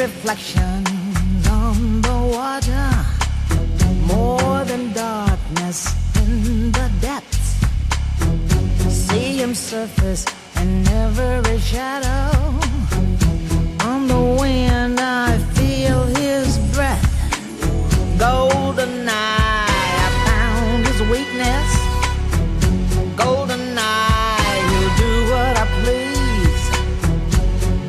reflections on the water, more than darkness in the depths. See him surface in every shadow. On the wind I feel his breath. Golden eye, I found his weakness. Golden eye, he'll do what I please.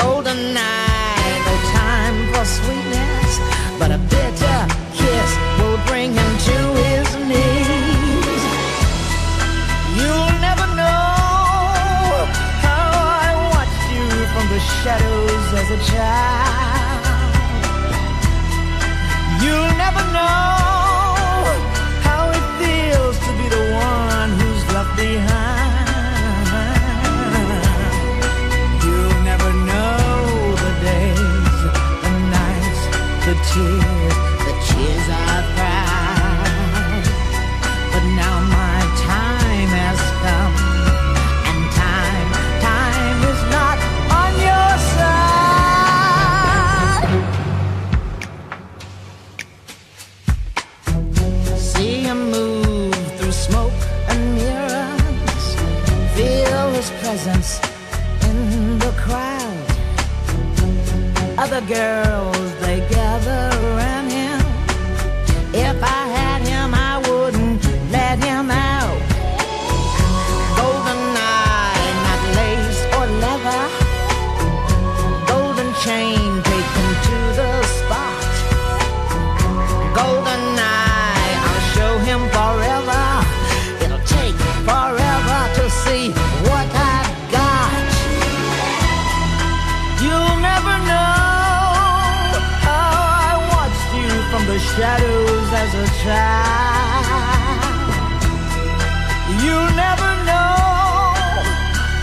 Golden eye, no time for sweetness, but a bitter kiss will bring him to his knees. You'll never know how I watched you from the shadows as a child. You'll never know how it feels to be the one who's left behind. You'll never know the days, the nights, the tears I've cried. But now my time has come, and time is not on your side. See him move through smoke and mirrors, feel his presence in the crowd. Other girls, they gather around him. If I had him, I wouldn't let him out. Golden eye, not lace or leather. Golden chain, take him to the spot. Golden eye, I'll show him forever. It'll take forever to see what I've got. You'll never know how I watched you from the shadows as a child. You'll never know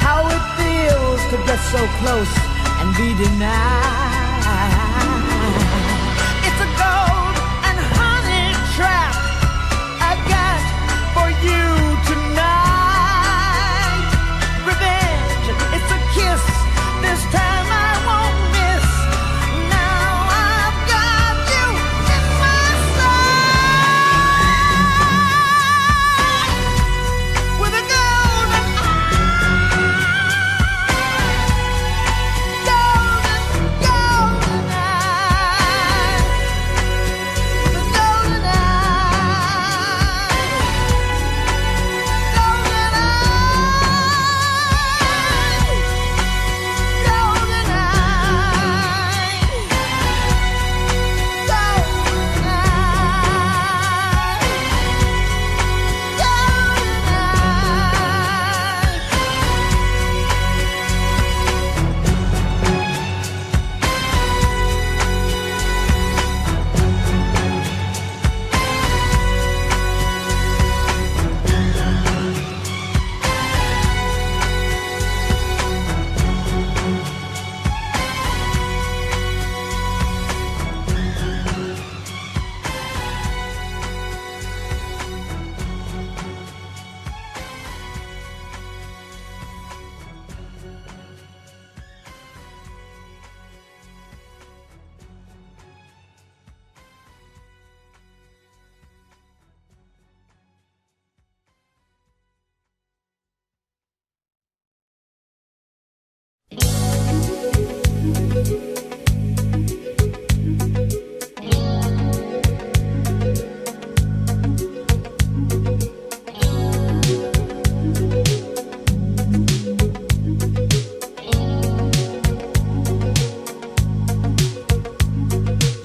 how it feels to get so close and be denied. It's a gold and honey trap I got for you tonight. Revenge, it's a kiss, this time I won't miss. Now I've got you in my sight. With a golden eye, golden eye, with a golden eye, golden eye, golden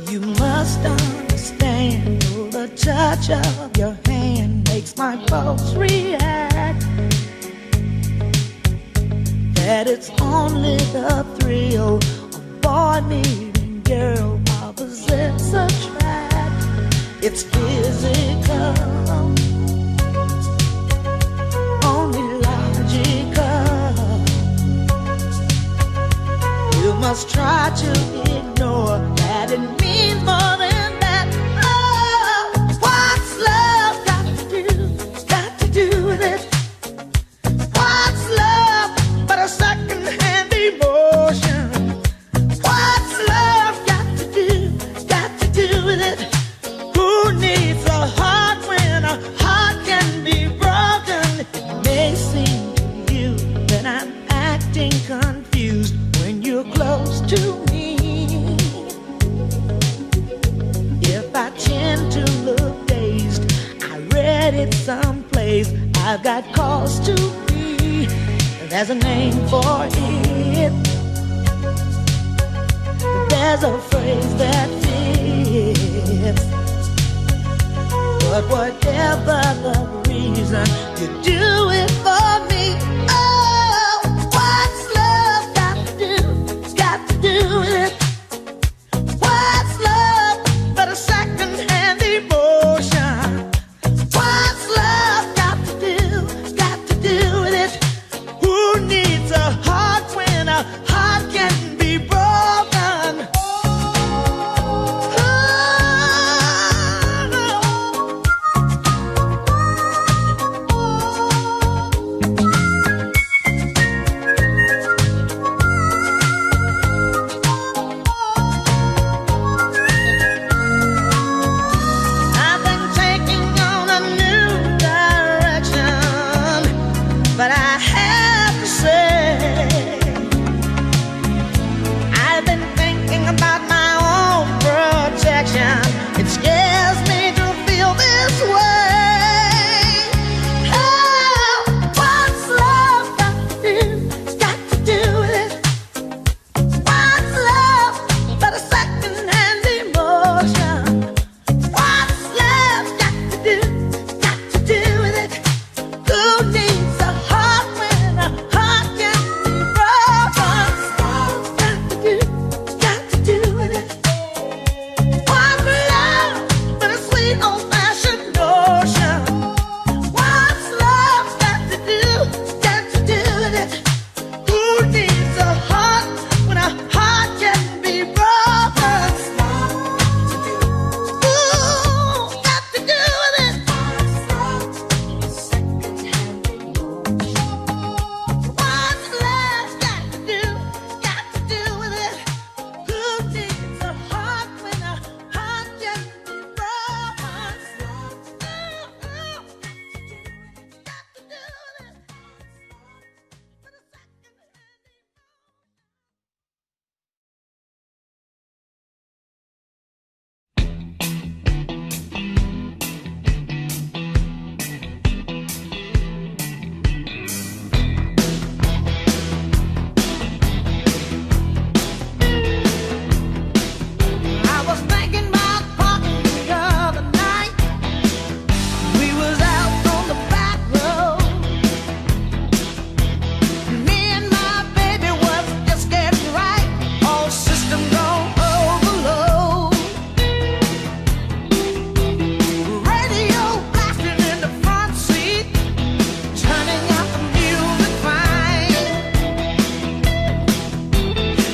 You must understand, the touch of your hand makes my pulse react. That it's only the thrill of boy meeting girl opposites attract. It's physical, only logical. You must try to ignore that it means more than that. Oh, what's love got to do with it? What's love but a second-hand emotion? What's love got to to me. If I tend to look dazed, I read it someplace. I've got cause to be. There's a name for it. There's a phrase that fits. But whatever the reason, you do it for me. Oh, what's love got to do? Got to do with it. What's love but a second-hand emotion? What's love got to do? Got to do with it. Who needs a heart when a heart can be broken? It scares me to feel this way. Oh, what's love got to do? Got to do with it. What's love but a second-hand emotion? What's love got to do? Got to do with it. Who needs a heart when a heart can be broken? Got to do, got to do with it. Old-fashioned notion. What's love got to do? Got to do with it. Who needs a heart when a heart can be broken? Ooh, got to do with it. What's love got to do? Got to do with it. Who needs a heart when a heart can be broken? I was thinking about parking the other night. We was out on the back road. Me and my baby was just getting right. All systems on overload. Radio blasting in the front seat, turning out the music fine.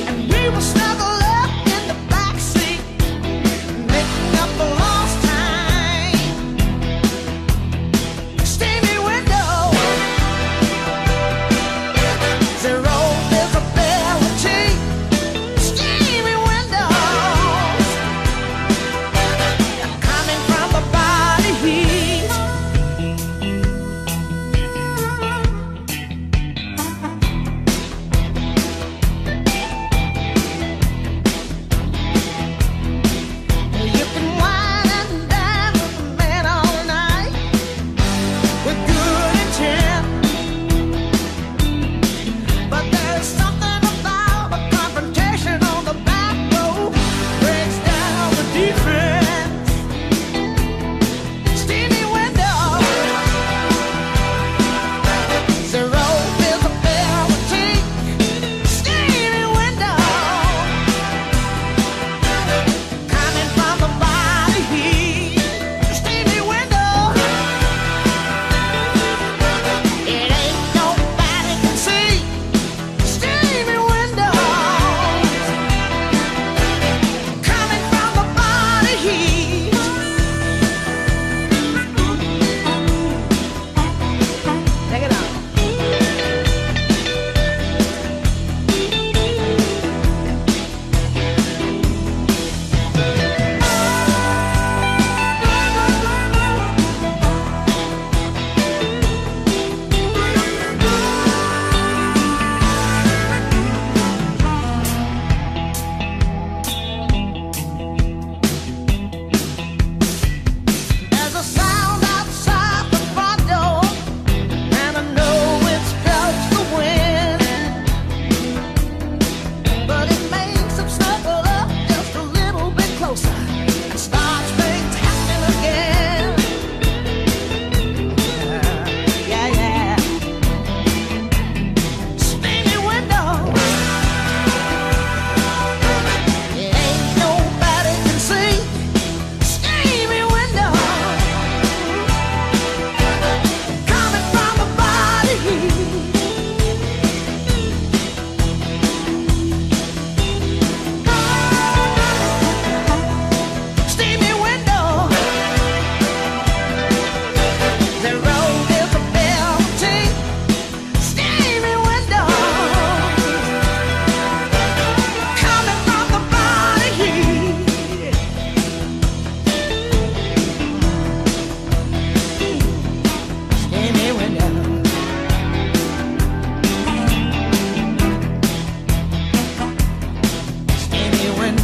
And we were snuggled up in the back seat, making up for lost time. Steamy window, zero visibility. Steamy windows, coming from the body heat.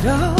go.